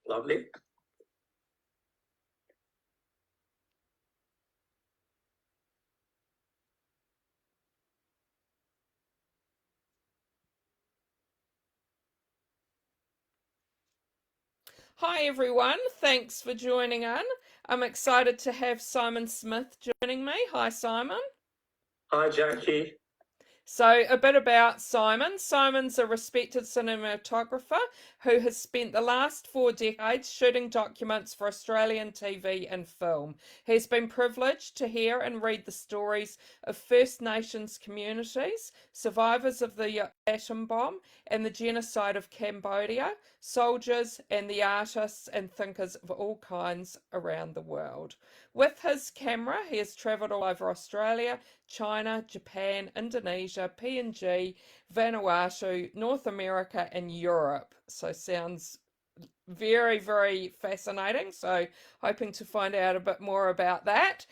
Lovely. Hi everyone, thanks for joining in. I'm excited to have Simon Smith joining me. Hi Simon. Hi, Jackie. So, a bit about Simon. Simon's a respected cinematographer who has spent the last 4 decades shooting documents for Australian TV and film. He's been privileged to hear and read the stories of First Nations communities, survivors of the atom bomb and the genocide of Cambodia, soldiers, and the artists and thinkers of all kinds around the world. With his camera, he has travelled all over Australia, China, Japan, Indonesia, PNG, Vanuatu, North America, and Europe. So sounds very, very fascinating. So hoping to find out a bit more about that.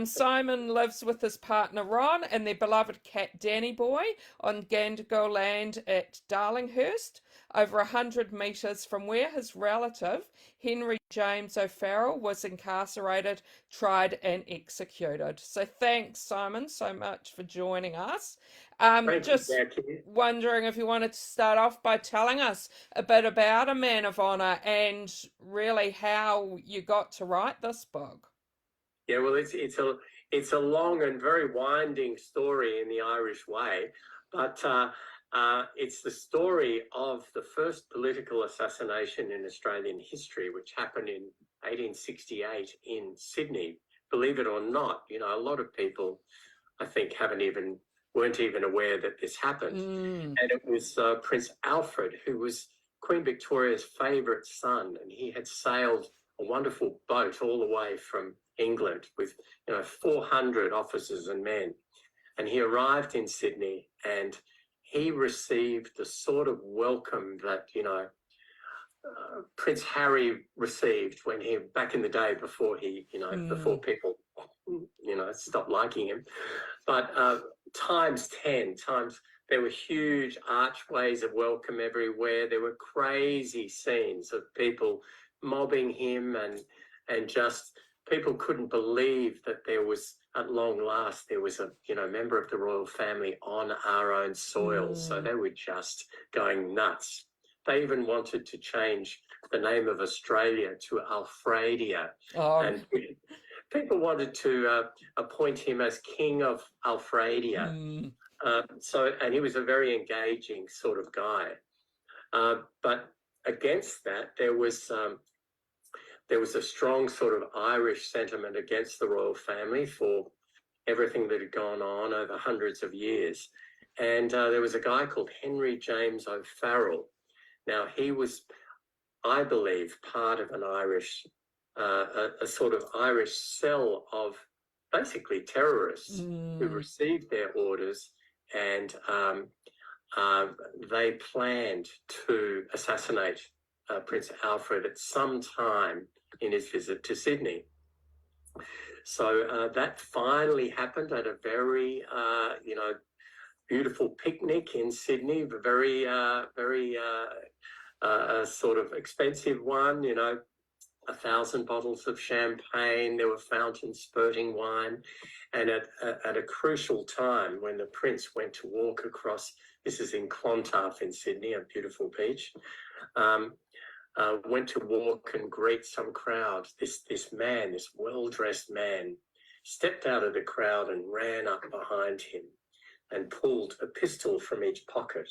Simon lives with his partner Ron and their beloved cat Danny Boy on Gandigal land at Darlinghurst, over 100 metres from where his relative Henry James O'Farrell was incarcerated, tried and executed. So thanks Simon so much for joining us. Thank you, Just Jackie. wondering if you wanted to start off by telling us a bit about a man of honour and really how you got to write this book. Yeah, well, it's a long and very winding story in the Irish way, but it's the story of the first political assassination in Australian history, which happened in 1868 in Sydney. Believe it or not, a lot of people, I think, weren't even aware that this happened. And it was Prince Alfred, who was Queen Victoria's favourite son, and he had sailed a wonderful boat all the way from England with 400 officers and men, and he arrived in Sydney and he received the sort of welcome that Prince Harry received when he, back in the day, before he before people stopped liking him, but times 10 times. There were huge archways of welcome everywhere. There were crazy scenes of people mobbing him, and just people couldn't believe that there was, at long last, there was a member of the royal family on our own soil. So they were just going nuts. They even wanted to change the name of Australia to Alfredia. And people wanted to appoint him as King of Alfredia. And he was a very engaging sort of guy. But against that, there was a strong sort of Irish sentiment against the royal family for everything that had gone on over hundreds of years. And there was a guy called Henry James O'Farrell. Now, he was, I believe, part of an Irish, a sort of Irish cell of basically terrorists who received their orders, and they planned to assassinate Prince Alfred at some time in his visit to Sydney. So that finally happened at a very, beautiful picnic in Sydney, a very sort of expensive one, 1,000 bottles of champagne. There were fountains spurting wine. And at a crucial time, when the prince went to walk across, this is in Clontarf in Sydney, a beautiful beach, went to walk and greet some crowd. This man, this well-dressed man, stepped out of the crowd and ran up behind him and pulled a pistol from each pocket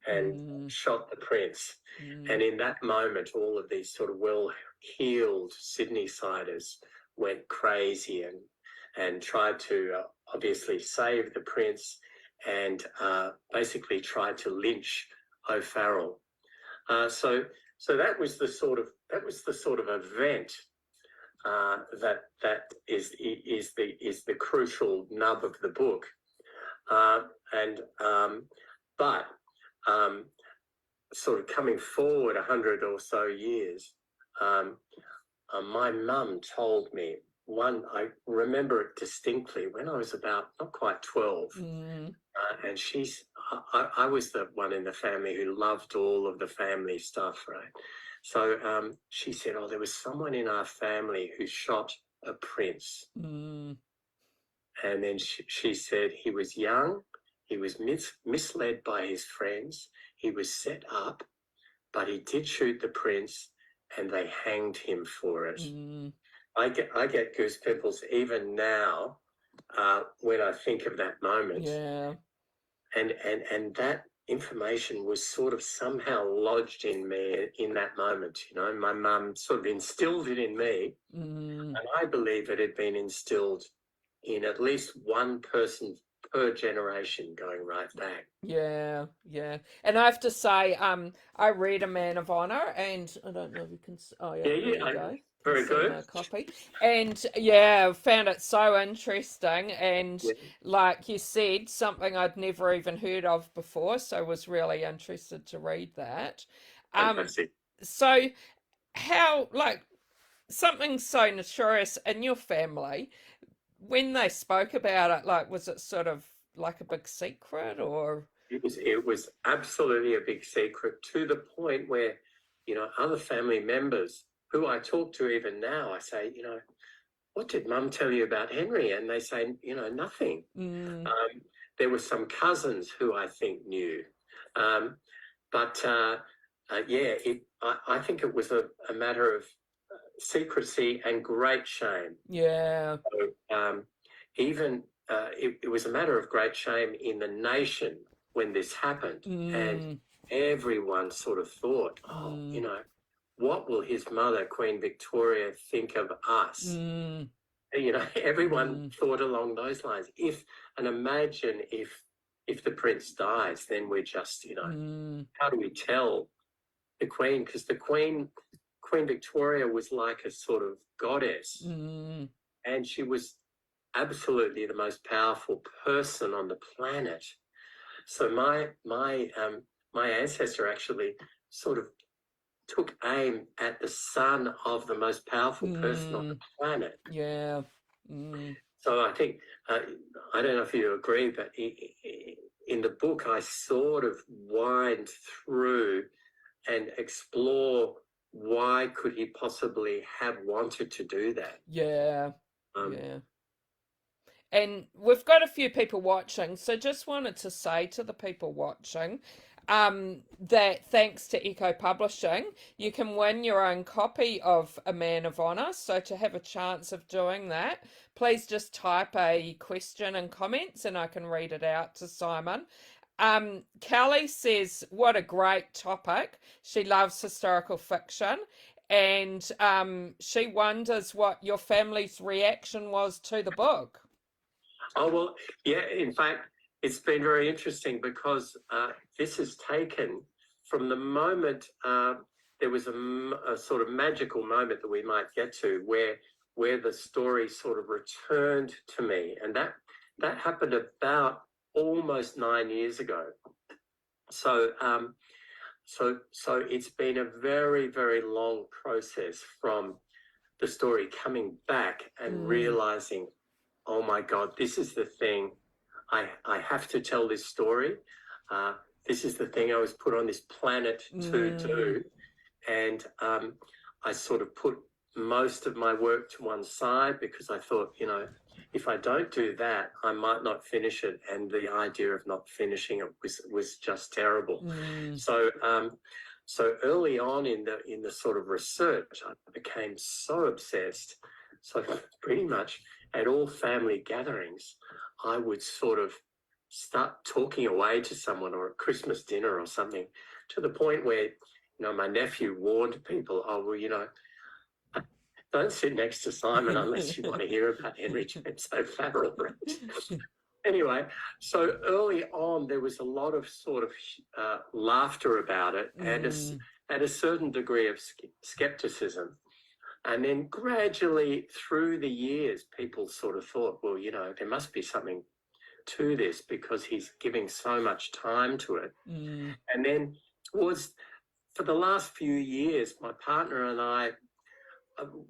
and shot the prince. And in that moment, all of these sort of well-heeled Sydney-siders went crazy and tried to obviously save the prince, and basically tried to lynch O'Farrell. So that was the sort of event that is the crucial nub of the book. But sort of coming forward 100 or so years, my mum told me I remember it distinctly, when I was about not quite 12, and I was the one in the family who loved all of the family stuff, right? So she said, oh, there was someone in our family who shot a prince. Mm. And then she said he was young, he was misled by his friends, he was set up, but he did shoot the prince and they hanged him for it. Mm. I get goose pimples even now when I think of that moment. Yeah. And that information was sort of somehow lodged in me in that moment. You know, my mum sort of instilled it in me, Mm. and I believe it had been instilled in at least one person per generation going right back. Yeah, yeah. And I have to say, I read A Man of Honor, and I don't know if you can. Oh, yeah, there you go. Very See good. my copy, and yeah, found it so interesting, and Yeah. like you said, something I'd never even heard of before, so was really interested to read that. Fantastic. So how, like, something so notorious in your family, when they spoke about it, like, was it sort of like a big secret, or? It was absolutely a big secret, to the point where, you know, other family members who I talk to even now, I say, you know, what did Mum tell you about Henry? And they say, you know, nothing. Mm. There were some cousins who I think knew, but yeah, I think it was a matter of secrecy and great shame. Yeah. So, even it was a matter of great shame in the nation when this happened, and everyone sort of thought, oh, you know, what will his mother, Queen Victoria, think of us? You know, everyone thought along those lines. And imagine if the prince dies, then we're just, you know, how do we tell the Queen? Because the Queen Victoria was like a sort of goddess, and she was absolutely the most powerful person on the planet. So my ancestor actually sort of took aim at the son of the most powerful person on the planet. Yeah. So I think I don't know if you agree, but in the book I sort of wind through and explore why could he possibly have wanted to do that. Yeah. Yeah. And we've got a few people watching, so just wanted to say to the people watching that thanks to Echo Publishing, you can win your own copy of A Man of Honor. So to have a chance of doing that, please just type a question in comments and I can read it out to Simon. Kelly says, what a great topic. She loves historical fiction. And she wonders what your family's reaction was to the book. Oh, well, yeah, in fact, it's been very interesting because this is taken from the moment there was a sort of magical moment that we might get to where the story sort of returned to me. And that happened about almost 9 years ago. So it's been a very, very long process from the story coming back and realizing, oh my God, this is the thing. I have to tell this story. This is the thing I was put on this planet to do. And I sort of put most of my work to one side because I thought, you know, if I don't do that, I might not finish it. And the idea of not finishing it was just terrible. So early on in the sort of research, I became so obsessed. So pretty much at all family gatherings, I would sort of start talking away to someone, or at Christmas dinner or something, to the point where, you know, my nephew warned people, oh, well, you know, don't sit next to Simon unless you want to hear about Henry James O'Farrell. Anyway, so early on, there was a lot of sort of laughter about it and a certain degree of skepticism. And then gradually through the years, people sort of thought, well, you know, there must be something to this because he's giving so much time to it. And then for the last few years, my partner and I,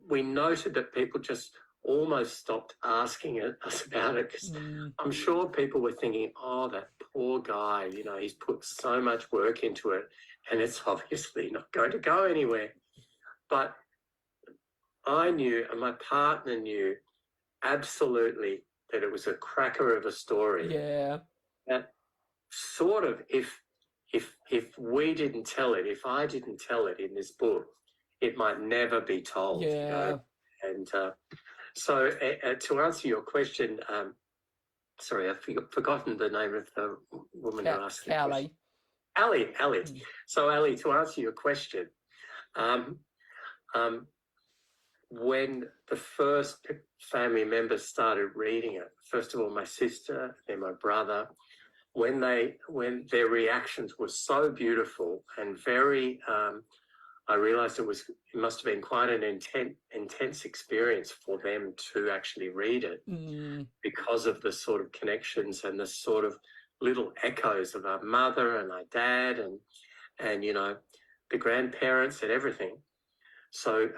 we noted that people just almost stopped asking us about it because I'm sure people were thinking, oh, that poor guy, you know, he's put so much work into it and it's obviously not going to go anywhere. But I knew, and my partner knew absolutely that it was a cracker of a story. Yeah. That sort of, if we didn't tell it, if I didn't tell it in this book, it might never be told. Yeah. You know? And so to answer your question, sorry, I've forgotten the name of the woman who asked the question. Ali. So Ali, to answer your question, when the first family members started reading it, first of all, my sister, then my brother, when their reactions were so beautiful and very, I realized it must have been quite an intense experience for them to actually read it because of the sort of connections and the sort of little echoes of our mother and our dad and you know, the grandparents and everything. So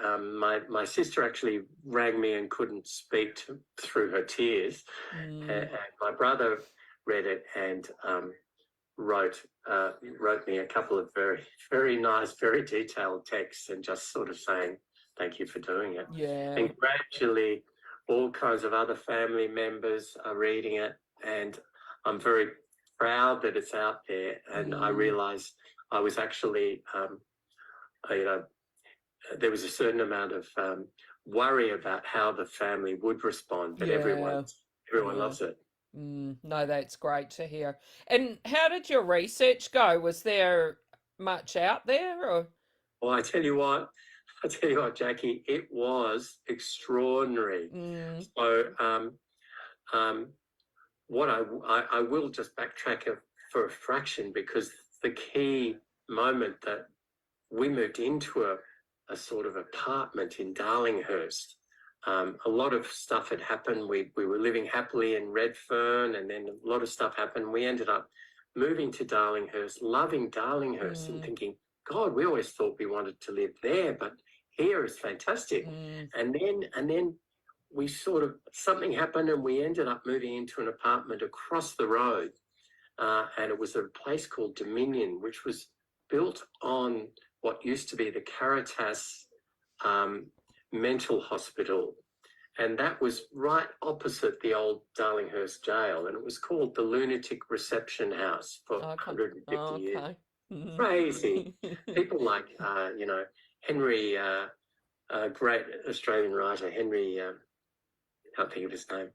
my sister actually rang me and couldn't speak through her tears, and my brother read it and wrote me a couple of very, very nice, very detailed texts and just sort of saying thank you for doing it. Yeah. And gradually, all kinds of other family members are reading it, and I'm very proud that it's out there. And I realised I was actually, you know, there was a certain amount of worry about how the family would respond, but everyone loves it. No, that's great to hear. And how did your research go? Was there much out there? Or? Well, I tell you what, Jackie, it was extraordinary. So what I will just backtrack for a fraction, because the key moment that we moved into a sort of apartment in Darlinghurst. A lot of stuff had happened. We were living happily in Redfern, and then a lot of stuff happened. We ended up moving to Darlinghurst, loving Darlinghurst, and thinking, God, we always thought we wanted to live there, but here is fantastic. And then we sort of, something happened and we ended up moving into an apartment across the road. And it was a place called Dominion, which was built on what used to be the Caritas mental hospital. And that was right opposite the old Darlinghurst jail. And it was called the Lunatic Reception House for 150 years. Crazy. People like, you know, Henry, great Australian writer, Henry, I can't think of his name,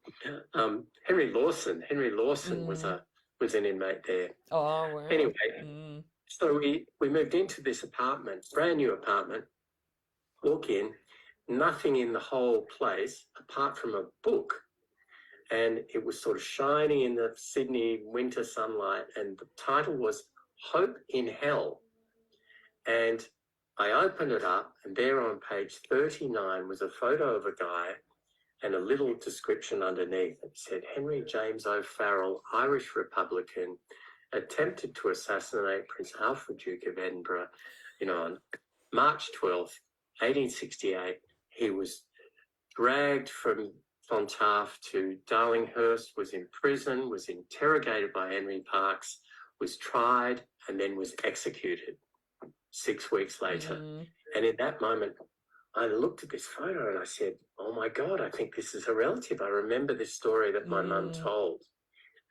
Henry Lawson. Henry Lawson was an inmate there. Oh, wow. Anyway, so we moved into this apartment, brand new apartment, walk in, nothing in the whole place apart from a book. And it was sort of shining in the Sydney winter sunlight. And the title was Hope in Hell. And I opened it up, and there on page 39 was a photo of a guy and a little description underneath. It said, Henry James O'Farrell, Irish Republican, attempted to assassinate Prince Alfred, Duke of Edinburgh, you know, on March 12th, 1868. He was dragged from Clontarf to Darlinghurst, was in prison, was interrogated by Henry Parkes, was tried, and then was executed 6 weeks later. And in that moment, I looked at this photo and I said, oh my God, I think this is a relative. I remember this story that my mum told.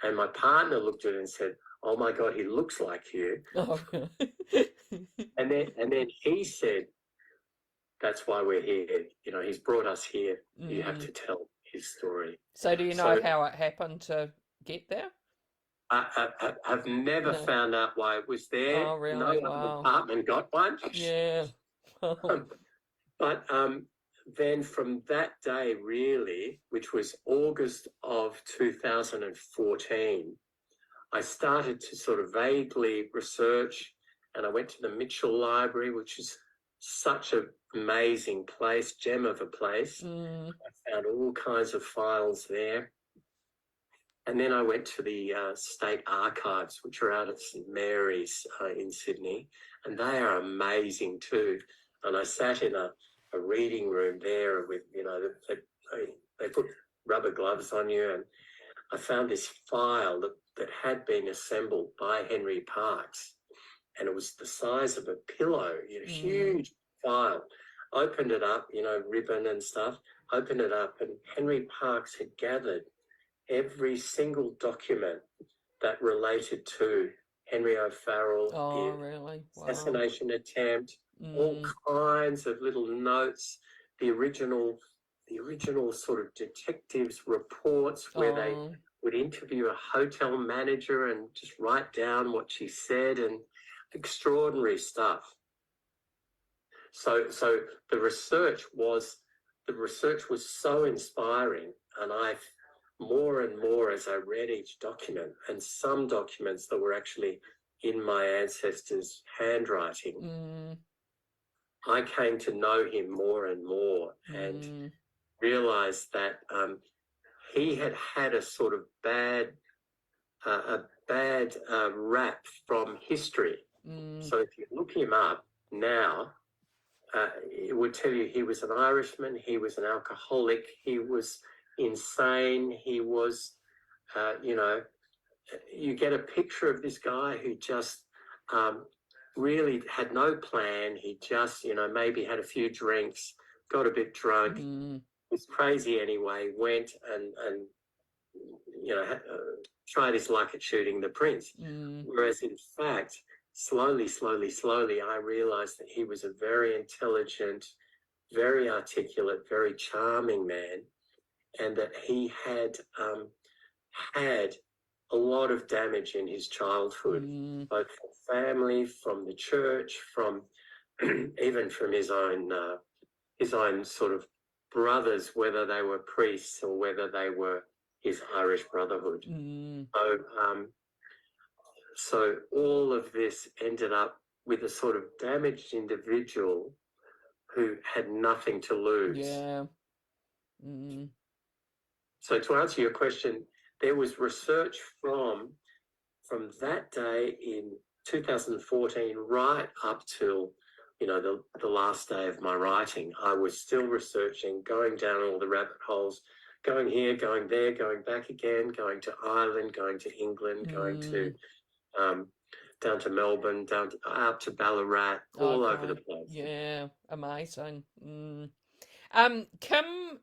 And my partner looked at it and said, oh my God, he looks like you. Oh. and then he said, that's why we're here. You know, he's brought us here. You have to tell his story. So do you know how it happened to get there? I've never found out why it was there. Oh, really? No other apartment got one. Yeah. But then from that day, really, which was August of 2014, I started to sort of vaguely research, and I went to the Mitchell Library, which is such an amazing place, gem of a place. I found all kinds of files there. And then I went to the State Archives, which are out at St Mary's in Sydney, and they are amazing too. And I sat in a reading room there with, you know, they put rubber gloves on you, and I found this file that had been assembled by Henry Parkes, and it was the size of a pillow, you know, huge file. opened it up, ribbon and stuff, opened it up, and Henry Parkes had gathered every single document that related to Henry O'Farrell, Oh, the really? Wow. assassination attempt, all kinds of little notes, the original sort of detectives' reports where they would interview a hotel manager and just write down what she said, and extraordinary stuff. So the research was so inspiring, and more and more as I read each document, and some documents that were actually in my ancestors' handwriting, I came to know him more and more, and realized that he had a sort of bad rap from history. So if you look him up now, it would tell you he was an Irishman, he was an alcoholic, he was insane, he was, you get a picture of this guy who just really had no plan. He just, maybe had a few drinks, got a bit drunk, was crazy anyway, went and tried his luck at shooting the prince. Whereas in fact, slowly, I realized that he was a very intelligent, very articulate, very charming man, and that he had had a lot of damage in his childhood, both from family, from the church, from even from his own sort of brothers, whether they were priests or whether they were his Irish Brotherhood. So all of this ended up with a sort of damaged individual who had nothing to lose. Yeah. So to answer your question, there was research from that day in 2014 right up till, the last day of my writing. I was still researching, going down all the rabbit holes, going here, going there, going back again, going to Ireland, going to England, going to down to Melbourne, out to Ballarat, all over the place. Yeah, amazing. Kim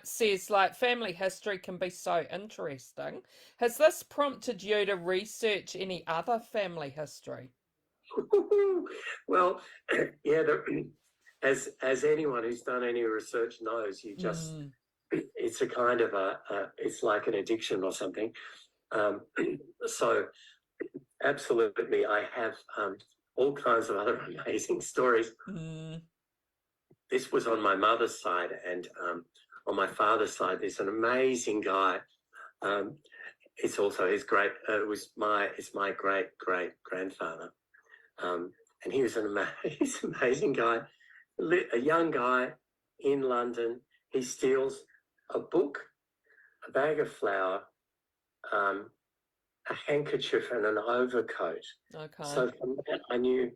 says, like, family history can be so interesting. Has this prompted you to research any other family history? Well, yeah, as anyone who's done any research knows, you just it's a kind of it's like an addiction or something. So absolutely, I have all kinds of other amazing stories. This was on my mother's side, and on my father's side, there's an amazing guy. It's also his great. It's my great grandfather, and he was he's an amazing guy, a young guy in London. He steals a book, a bag of flour, a handkerchief, and an overcoat. Okay. So from that, I knew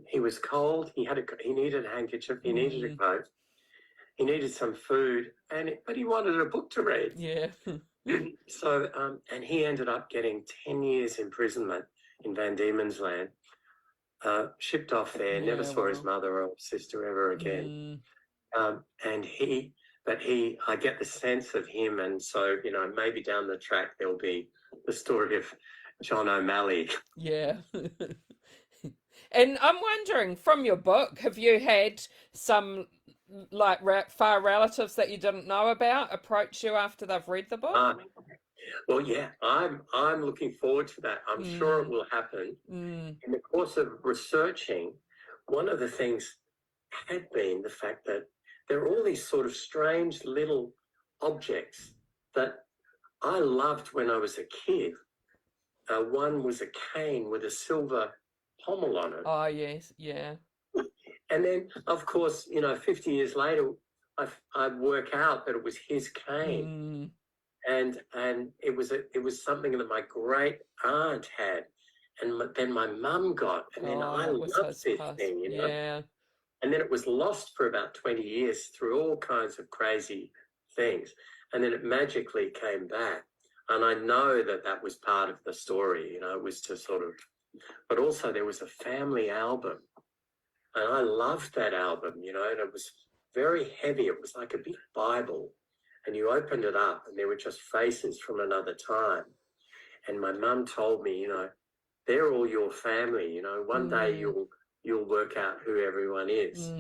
he was cold. He needed a handkerchief. He needed a coat. He needed some food, but he wanted a book to read. Yeah. So, and he ended up getting 10 years imprisonment in Van Diemen's Land. Shipped off there. Never saw his mother or sister ever again. And I get the sense of him, and so maybe down the track there'll be the story of John O'Malley. Yeah. And I'm wondering, from your book, have you had some like far relatives that you didn't know about approach you after they've read the book? Well, yeah, I'm looking forward to that. I'm sure it will happen. In the course of researching, one of the things had been the fact that there are all these sort of strange little objects that I loved when I was a kid. One was a cane with a silver pommel on it. Oh, yes, yeah. And then, of course, 50 years later, I'd work out that it was his cane. And it was something that my great aunt had, and then my mum got, and then I loved this thing, Yeah. And then it was lost for about 20 years through all kinds of crazy things, and then it magically came back. And I know that was part of the story, it was to sort of, but also there was a family album And I loved that album, you know, and it was very heavy. It was like a big Bible. And you opened it up and there were just faces from another time. And my mum told me, you know, they're all your family, you know, one day you'll work out who everyone is.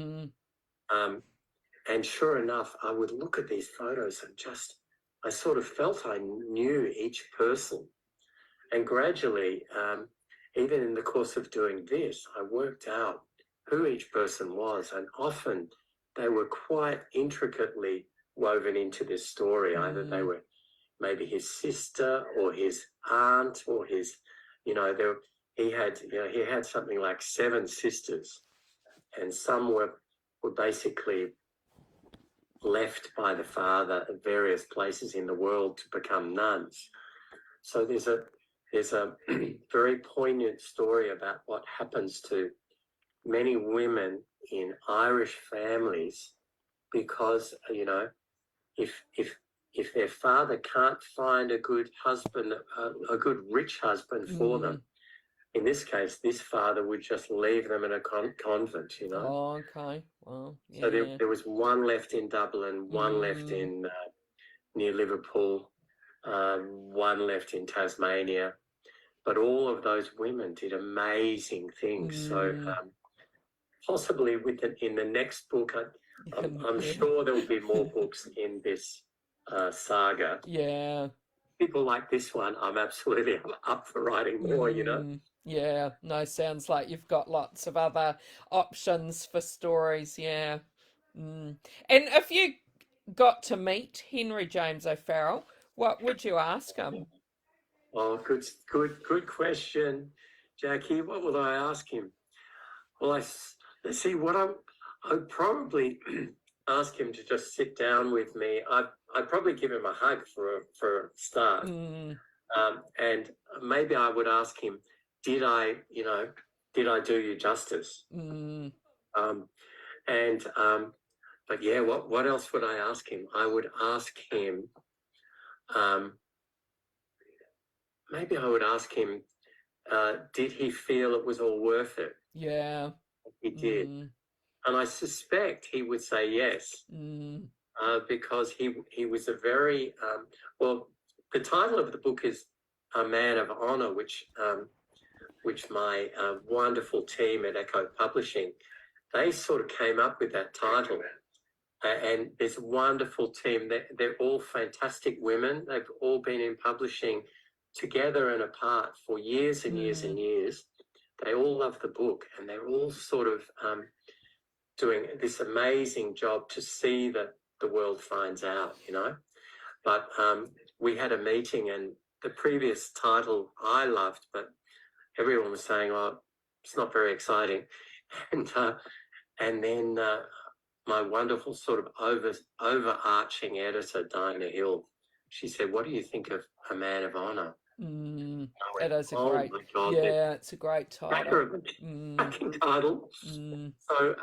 And sure enough, I would look at these photos and I sort of felt I knew each person. And gradually, even in the course of doing this, I worked out who each person was. And often they were quite intricately woven into this story. Either they were maybe his sister or his aunt or his, you know, he had something like 7 sisters, and some were basically left by the father at various places in the world to become nuns. So there's a very poignant story about what happens to many women in Irish families because, you know, if their father can't find a good husband, a good rich husband for them, in this case, this father would just leave them in a convent, you know. Oh, okay. Well, yeah. So there was one left in Dublin, one left in near Liverpool, one left in Tasmania. But all of those women did amazing things. So possibly in the next book, I'm sure there will be more books in this saga. Yeah. People like this one, I'm absolutely up for writing more, you know. Yeah, no, sounds like you've got lots of other options for stories, yeah. And if you got to meet Henry James O'Farrell, what would you ask him? Oh, good question, Jackie. What would I ask him? Well, let's see. I'd probably ask him to just sit down with me. I'd probably give him a hug for a start, and maybe I would ask him, did I do you justice? But yeah, what else would I ask him? I would ask him. Maybe I would ask him, did he feel it was all worth it? Yeah. He did. And I suspect he would say yes, because he was a very, well, the title of the book is A Man of Honor, which my wonderful team at Echo Publishing, they sort of came up with that title. And this wonderful team, they're all fantastic women. They've all been in publishing together and apart for years and years and years. They all love the book, and they're all sort of doing this amazing job to see that the world finds out, you know. But we had a meeting, and the previous title I loved, but everyone was saying, "Oh, it's not very exciting," and then my wonderful sort of overarching editor, Dinah Hill, she said, "What do you think of A Man of Honor?" It is a great, my God, yeah, it's a great title. Cracking title. So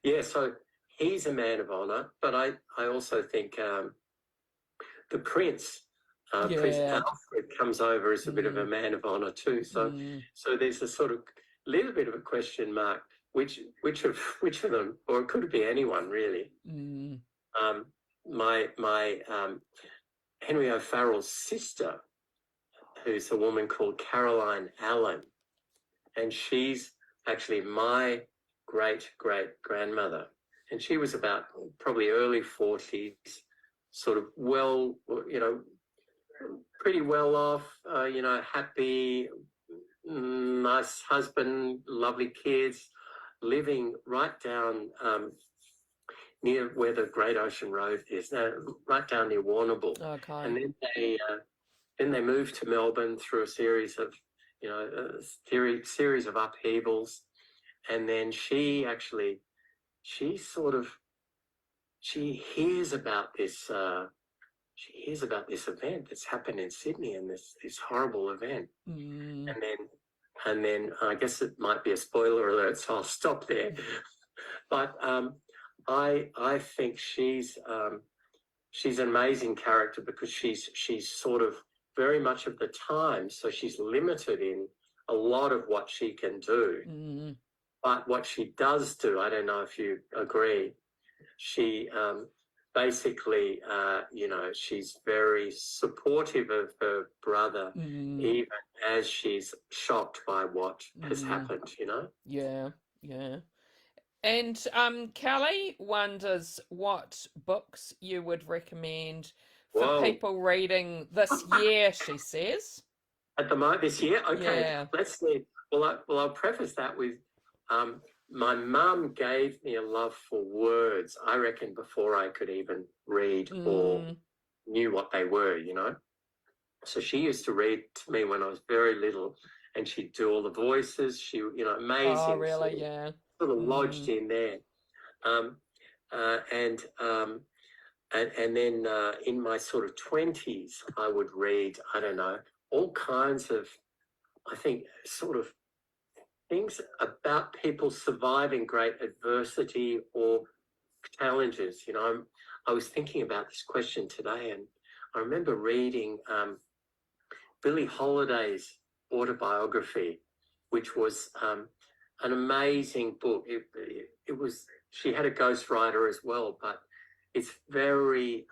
yeah, so he's a man of honor, but I also think the Prince, Prince Alfred, comes over as a bit of a man of honor too. So there's a sort of little bit of a question mark. Which of them, or it could be anyone really. My Henry O'Farrell's sister, who's a woman called Caroline Allen, and she's actually my great-great-grandmother, and she was about probably early 40s, sort of well, you know, pretty well off, you know, happy, nice husband, lovely kids, living right down near where the Great Ocean Road is, right down near Warrnambool. Okay. And then they moved to Melbourne through a series of, you know, series of upheavals, and then she hears about this event that's happened in Sydney, and this horrible event, and then I guess it might be a spoiler alert, so I'll stop there. But I think she's an amazing character because she's sort of very much of the time, so she's limited in a lot of what she can do. But what she does do, I don't know if you agree, she basically, she's very supportive of her brother, even as she's shocked by what has happened, Yeah, yeah. And Kelly wonders what books you would recommend for Whoa. people reading this year, she says. At the moment, this year? Okay, Yeah. let's see. Well, I'll preface that with my mum gave me a love for words, I reckon, before I could even read or knew what they were, So she used to read to me when I was very little, and she'd do all the voices. She, amazing. Oh, really? Yeah. Sort of lodged in there. And then in my sort of 20s, I would read, I don't know, all kinds of, I think, sort of things about people surviving great adversity or challenges. I was thinking about this question today, and I remember reading Billie Holiday's autobiography, which was an amazing book. It was, she had a ghostwriter as well, but it's very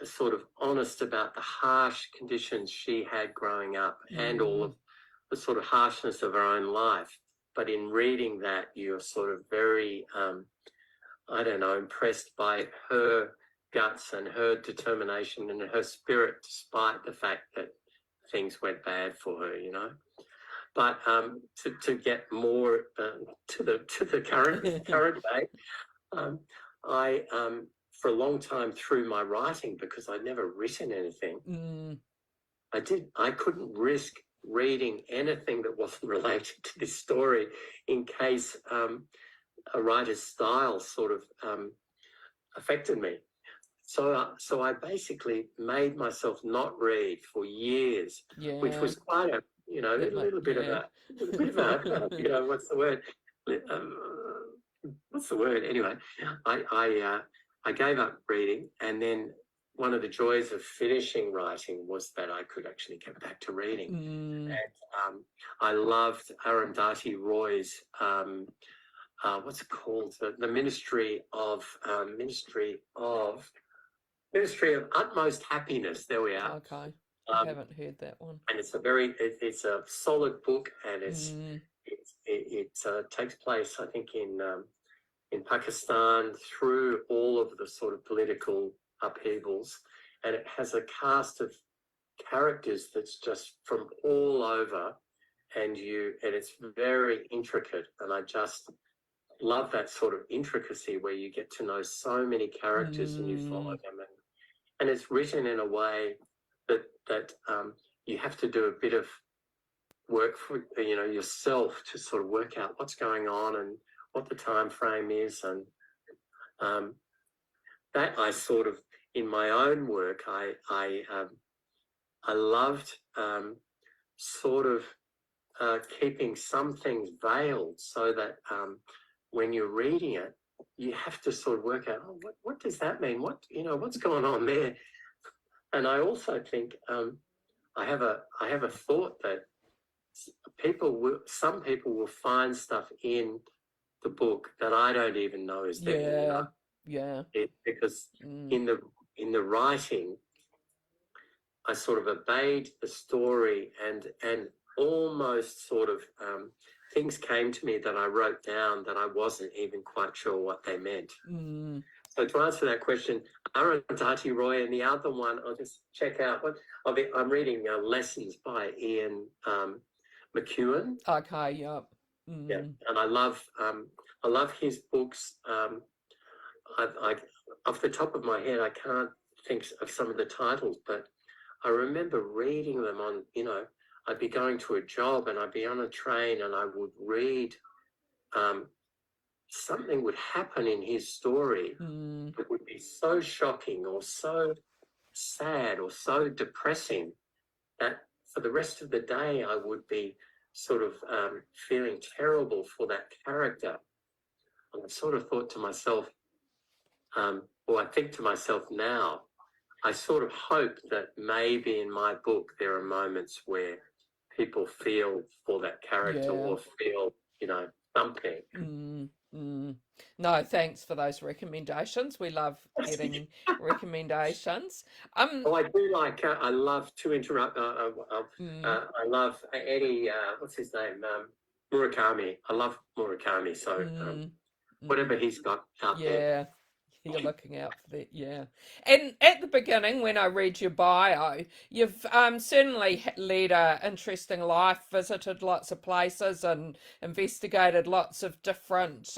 sort of honest about the harsh conditions she had growing up and all of the sort of harshness of her own life. But in reading that, you're sort of very, I don't know, impressed by her guts and her determination and her spirit, despite the fact that things went bad for her, But to get more to the current day, I for a long time through my writing, because I'd never written anything, I couldn't risk reading anything that wasn't related to this story in case a writer's style sort of affected me. So I basically made myself not read for years, which was quite a little bit of a what's the word? What's the word? Anyway, I gave up reading, and then one of the joys of finishing writing was that I could actually get back to reading. And I loved Arundhati Roy's what's it called? The Ministry of Utmost Happiness. There we are. Okay. I haven't heard that one. And it's a solid book, and it takes place, I think, in Pakistan through all of the sort of political upheavals, and it has a cast of characters that's just from all over, and it's very intricate, and I just love that sort of intricacy where you get to know so many characters and you follow them, and it's written in a way that you have to do a bit of work for yourself to sort of work out what's going on and what the time frame is, and that I sort of, in my own work, I loved sort of keeping some things veiled, so that when you're reading it, you have to sort of work out, what does that mean? What's going on there? And I also think I have a thought that some people will find stuff in the book that I don't even know is there. Because in the writing, I sort of obeyed the story, and almost sort of things came to me that I wrote down that I wasn't even quite sure what they meant. So to answer that question, Arundhati Roy, and the other one, I'll just check out. I'm reading Lessons by Ian McEwan. Okay, yep. Yeah, and I love his books. I off the top of my head, I can't think of some of the titles, but I remember reading them on, I'd be going to a job and I'd be on a train and I would read, something would happen in his story that would be so shocking or so sad or so depressing that for the rest of the day I would be sort of feeling terrible for that character. And I sort of thought to myself, or I think to myself now, I sort of hope that maybe in my book there are moments where people feel for that character or feel, something. No, thanks for those recommendations. We love getting recommendations. Oh, I do like. I love to interrupt. I love Eddie. What's his name? Murakami. I love Murakami. So whatever he's got out there. Yeah, you're looking out for that. Yeah, and at the beginning, when I read your bio, you've certainly led a interesting life, visited lots of places, and investigated lots of different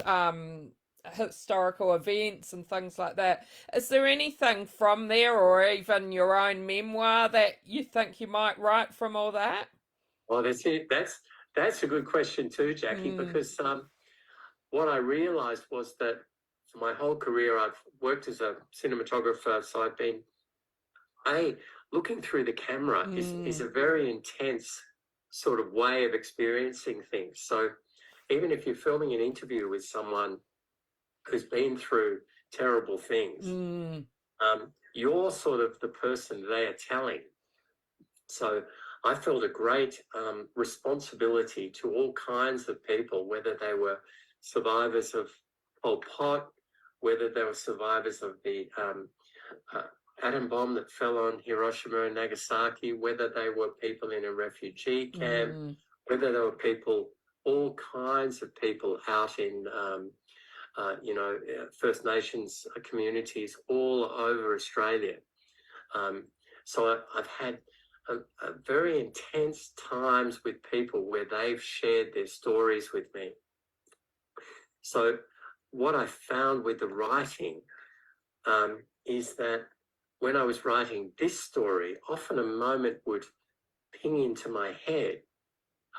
historical events and things like that. Is there anything from there, or even your own memoir, that you think you might write from all that? Well, that's it. That's a good question too, Jackie, because what I realised was that for my whole career, I've worked as a cinematographer, so I've been looking through the camera is a very intense sort of way of experiencing things. So even if you're filming an interview with someone who's been through terrible things, you're sort of the person they are telling. So I felt a great responsibility to all kinds of people, whether they were survivors of Pol Pot, whether they were survivors of the atom bomb that fell on Hiroshima and Nagasaki, whether they were people in a refugee camp, whether there were people, all kinds of people out in, First Nations communities all over Australia. So I've had a very intense times with people where they've shared their stories with me. So what I found with the writing is that when I was writing this story, often a moment would ping into my head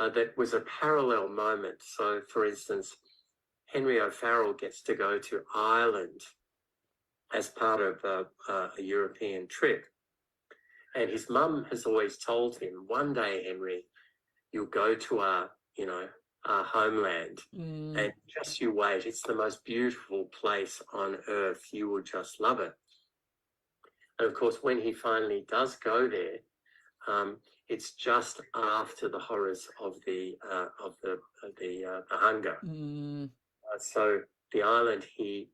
that was a parallel moment. So, for instance, Henry O'Farrell gets to go to Ireland as part of a European trip. And his mum has always told him, one day, Henry, you'll go to our homeland, and just you wait. It's the most beautiful place on earth. You will just love it. And of course, when he finally does go there, it's just after the horrors of the hunger. So the island he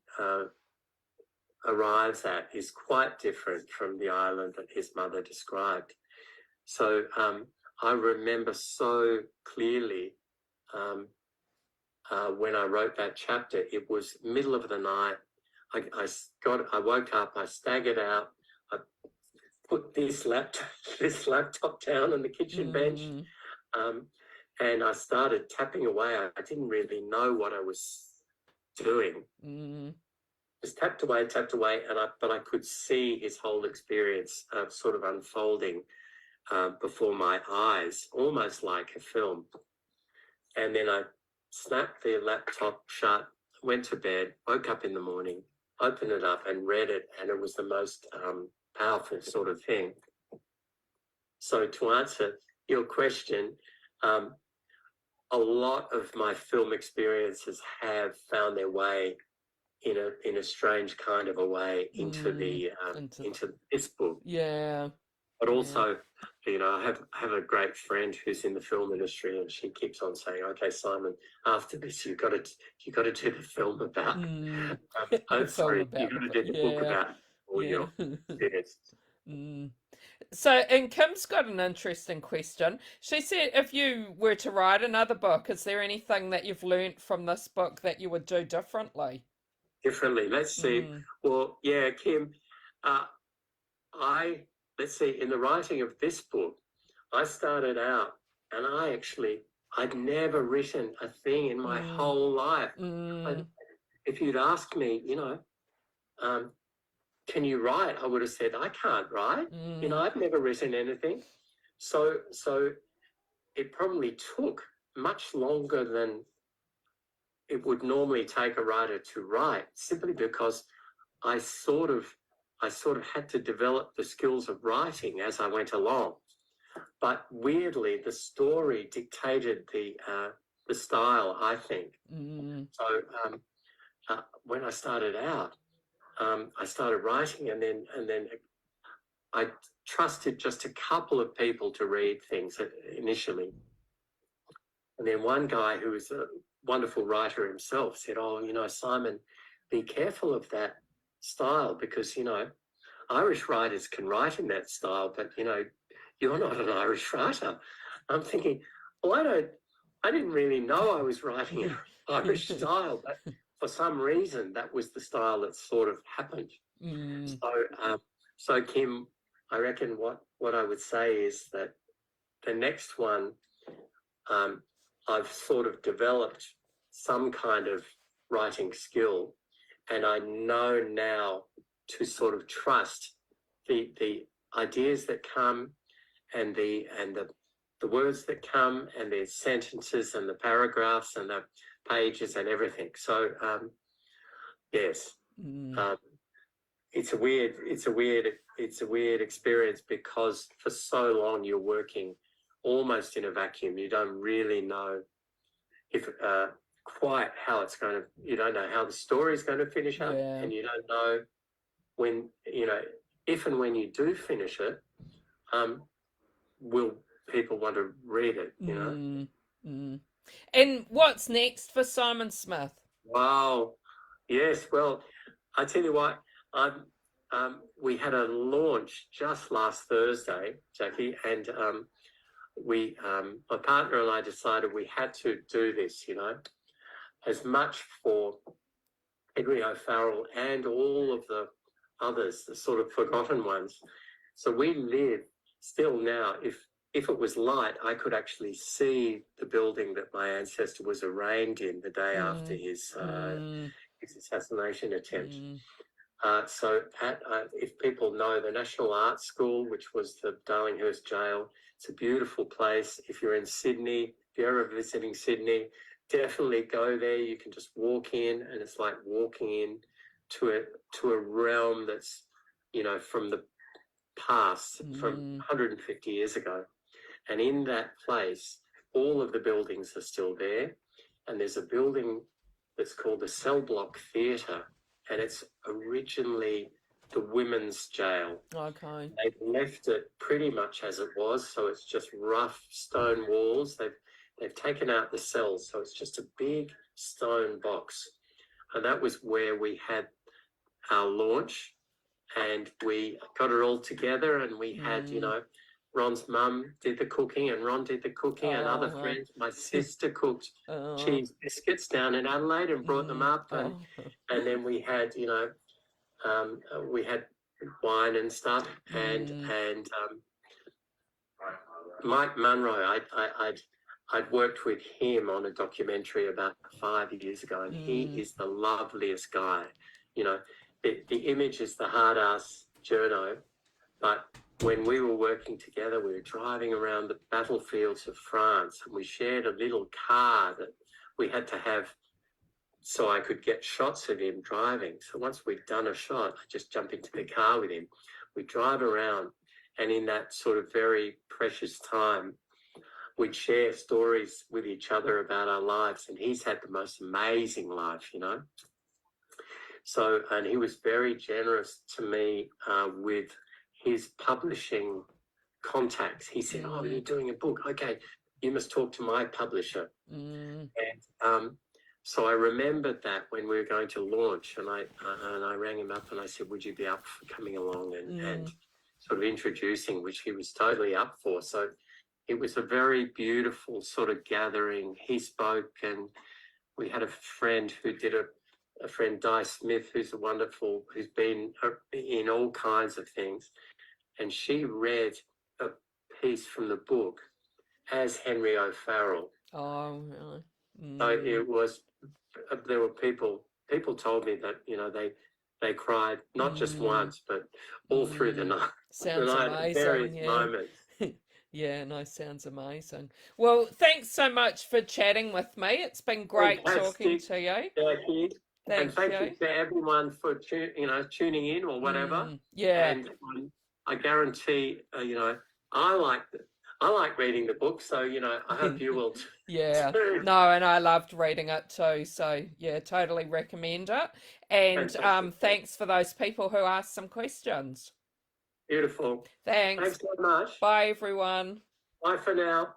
arrives at is quite different from the island that his mother described. So I remember so clearly when I wrote that chapter, it was middle of the night. I woke up, I staggered out, I put this laptop down on the kitchen bench, and I started tapping away. I didn't really know what I was doing. Just tapped away, but I could see his whole experience sort of unfolding before my eyes, almost like a film. And then I snapped the laptop shut, went to bed, woke up in the morning, opened it up and read it, and it was the most powerful sort of thing. So to answer your question, a lot of my film experiences have found their way in a strange kind of a way into this book. Yeah. But also, I have a great friend who's in the film industry, and she keeps on saying, "Okay, Simon, after this, you got to do the film about." You got to do the book about all your experiences. So, and Kim's got an interesting question. She said, if you were to write another book, is there anything that you've learnt from this book that you would do differently? Let's see. Well, yeah, Kim, let's see, in the writing of this book, I started out and I'd never written a thing in my whole life. If you'd asked me, can you write? I would have said, I can't write. I've never written anything. So it probably took much longer than it would normally take a writer to write, simply because I sort of had to develop the skills of writing as I went along. But weirdly, the story dictated the style, I think. So when I started out, I started writing, and then I trusted just a couple of people to read things initially. And then one guy who was wonderful writer himself said, "Oh, Simon, be careful of that style because, Irish writers can write in that style, but, you're not an Irish writer." I'm thinking, well, I didn't really know I was writing in Irish style, but for some reason that was the style that sort of happened. So Kim, I reckon what I would say is that the next one, I've sort of developed some kind of writing skill, and I know now to sort of trust the ideas that come and the words that come and the sentences and the paragraphs and the pages and everything. So yes, it's a weird experience because for so long you're working almost in a vacuum. You don't really know if quite how it's going to. You don't know how the story is going to finish up, and you don't know when if and when you do finish it, will people want to read it? And what's next for Simon Smith? Wow, yes. Well, I tell you what, we had a launch just last Thursday, Jackie, and my partner and I decided we had to do this, as much for Henry O'Farrell and all of the others, the sort of forgotten ones. So we live still now, if it was light, I could actually see the building that my ancestor was arraigned in the day after his assassination attempt. So if people know the National Art School, which was the Darlinghurst Jail, it's a beautiful place. If you're in Sydney, if you're ever visiting Sydney, definitely go there. You can just walk in, and it's like walking in to a realm that's, from the past, from 150 years ago. And in that place, all of the buildings are still there. And there's a building that's called the Cell Block Theatre, and it's originally the women's jail. Okay. They've left it pretty much as it was, so it's just rough stone walls. They've taken out the cells, so it's just a big stone box. And that was where we had our launch, and we got it all together, and we had, Ron's mum did the cooking, and Ron did the cooking, and other friends. My sister cooked cheese biscuits down in Adelaide and brought them up, and then we had, we had wine and stuff, and Mike Munro, I'd worked with him on a documentary about 5 years ago, and he is the loveliest guy. The image is the hard-ass journo, but when we were working together, we were driving around the battlefields of France, and we shared a little car that we had to have so I could get shots of him driving. So once we'd done a shot, I'd just jump into the car with him. We'd drive around, and in that sort of very precious time, we'd share stories with each other about our lives, and he's had the most amazing life, So, and he was very generous to me with his publishing contacts. He said, "Oh, you're doing a book. Okay, you must talk to my publisher." And so I remembered that when we were going to launch, and I rang him up and I said, "Would you be up for coming along and sort of introducing?" Which he was totally up for. So it was a very beautiful sort of gathering. He spoke, and we had a friend who did a friend, Di Smith, who's who's been in all kinds of things. And she read a piece from the book as Henry O'Farrell. Oh, really? So it was, there were people told me that, they cried, not just once, but all through the night. Sounds amazing. Various moments. Yeah, no, sounds amazing. Well, thanks so much for chatting with me. It's been great talking to you. Thank you. Thank you to everyone for tuning in or whatever. Yeah. And I guarantee, I like reading the book, so I hope you will. Yeah. No, and I loved reading it too. So yeah, totally recommend it. And thanks for those people who asked some questions. Beautiful. Thanks. Thanks so much. Bye, everyone. Bye for now.